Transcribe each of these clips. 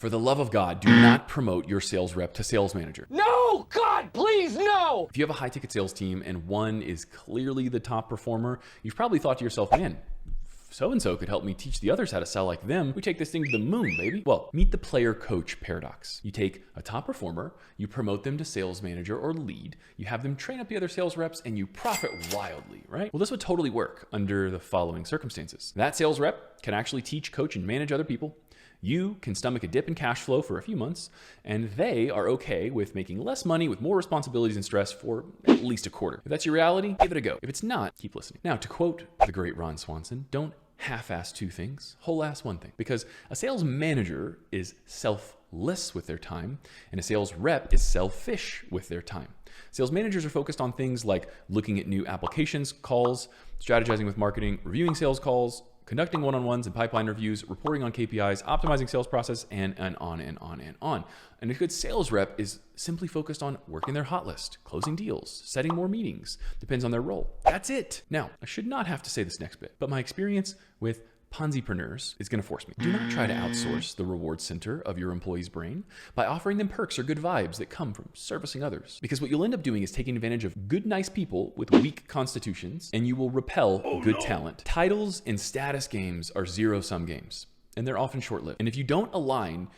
For the love of God, do not promote your sales rep to sales manager. No, God, please, no! If you have a high-ticket sales team and one is clearly the top performer, you've probably thought to yourself, man, so-and-so could help me teach the others how to sell like them. We take this thing to the moon, baby. Well, meet the player-coach paradox. You take a top performer, you promote them to sales manager or lead, you have them train up the other sales reps, and you profit wildly, right? Well, this would totally work under the following circumstances. That sales rep can actually teach, coach, and manage other people. You can stomach a dip in cash flow for a few months, and they are okay with making less money with more responsibilities and stress for at least a quarter. If that's your reality, give it a go. If it's not, keep listening. Now, to quote the great Ron Swanson, don't half-ass two things, whole-ass one thing. Because a sales manager is selfless with their time, and a sales rep is selfish with their time. Sales managers are focused on things like looking at new applications, calls, strategizing with marketing, reviewing sales calls, conducting one-on-ones and pipeline reviews, reporting on KPIs, optimizing sales process, and on and on and on. And a good sales rep is simply focused on working their hot list, closing deals, setting more meetings, depends on their role. That's it. Now, I should not have to say this next bit, but my experience with Ponzipreneurs is going to force me. Do not try to outsource the reward center of your employee's brain by offering them perks or good vibes that come from servicing others. Because what you'll end up doing is taking advantage of good, nice people with weak constitutions, and you will repel good talent. Titles and status games are zero-sum games, and they're often short-lived. And if you don't align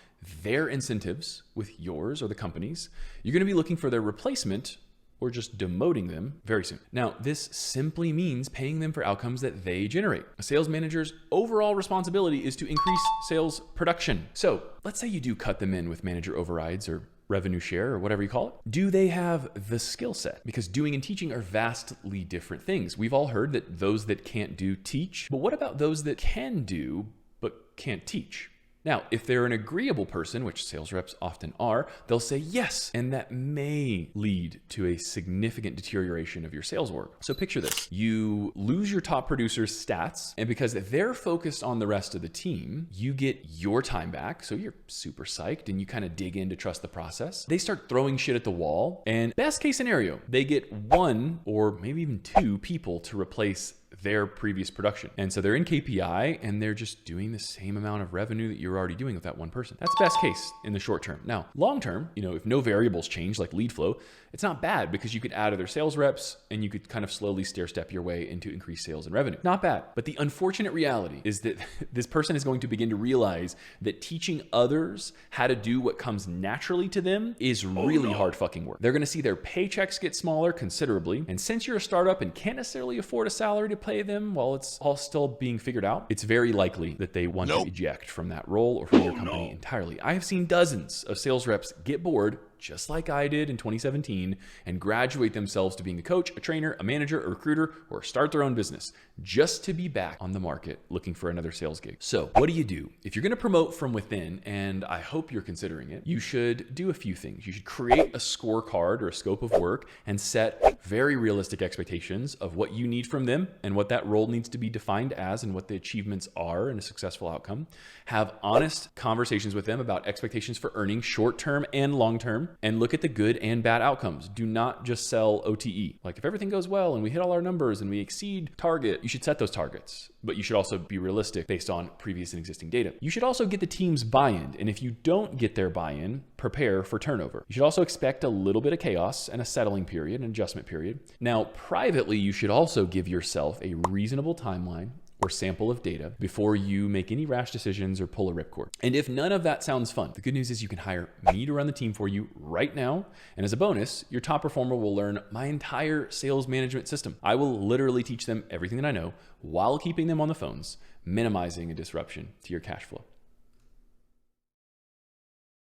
their incentives with yours or the company's, you're going to be looking for their replacement or just demoting them very soon. Now, this simply means paying them for outcomes that they generate. A sales manager's overall responsibility is to increase sales production. So let's say you do cut them in with manager overrides or revenue share or whatever you call it. Do they have the skill set? Because doing and teaching are vastly different things. We've all heard that those that can't do teach, but what about those that can do but can't teach? Now, if they're an agreeable person, which sales reps often are, they'll say yes, and that may lead to a significant deterioration of your sales work. So picture this. You lose your top producer's stats, and because they're focused on the rest of the team, you get your time back, so you're super psyched, and you kind of dig in to trust the process. They start throwing shit at the wall, and best case scenario, they get one or maybe even two people to replace their previous production. And so they're in KPI and they're just doing the same amount of revenue that you're already doing with that one person. That's best case in the short term. Now, long term, if no variables change like lead flow, it's not bad because you could add other sales reps and you could kind of slowly stair step your way into increased sales and revenue. Not bad. But the unfortunate reality is that this person is going to begin to realize that teaching others how to do what comes naturally to them is really hard fucking work. They're going to see their paychecks get smaller considerably. And since you're a startup and can't necessarily afford a salary to pay them while it's all still being figured out, it's very likely that they want to eject from that role or from your company entirely. I have seen dozens of sales reps get bored, just like I did in 2017, and graduate themselves to being a coach, a trainer, a manager, a recruiter, or start their own business just to be back on the market looking for another sales gig. So what do you do? If you're going to promote from within, and I hope you're considering it, you should do a few things. You should create a scorecard or a scope of work and set very realistic expectations of what you need from them and what that role needs to be defined as and what the achievements are in a successful outcome. Have honest conversations with them about expectations for earning short-term and long-term, and look at the good and bad outcomes. Do not just sell OTE. Like if everything goes well and we hit all our numbers and we exceed target, you should set those targets, but you should also be realistic based on previous and existing data. You should also get the team's buy-in. And if you don't get their buy-in, prepare for turnover. You should also expect a little bit of chaos and a settling period, an adjustment period. Now, privately, you should also give yourself a reasonable timeline or sample of data before you make any rash decisions or pull a ripcord. And if none of that sounds fun, the good news is you can hire me to run the team for you right now. And as a bonus, your top performer will learn my entire sales management system. I will literally teach them everything that I know while keeping them on the phones, minimizing a disruption to your cash flow.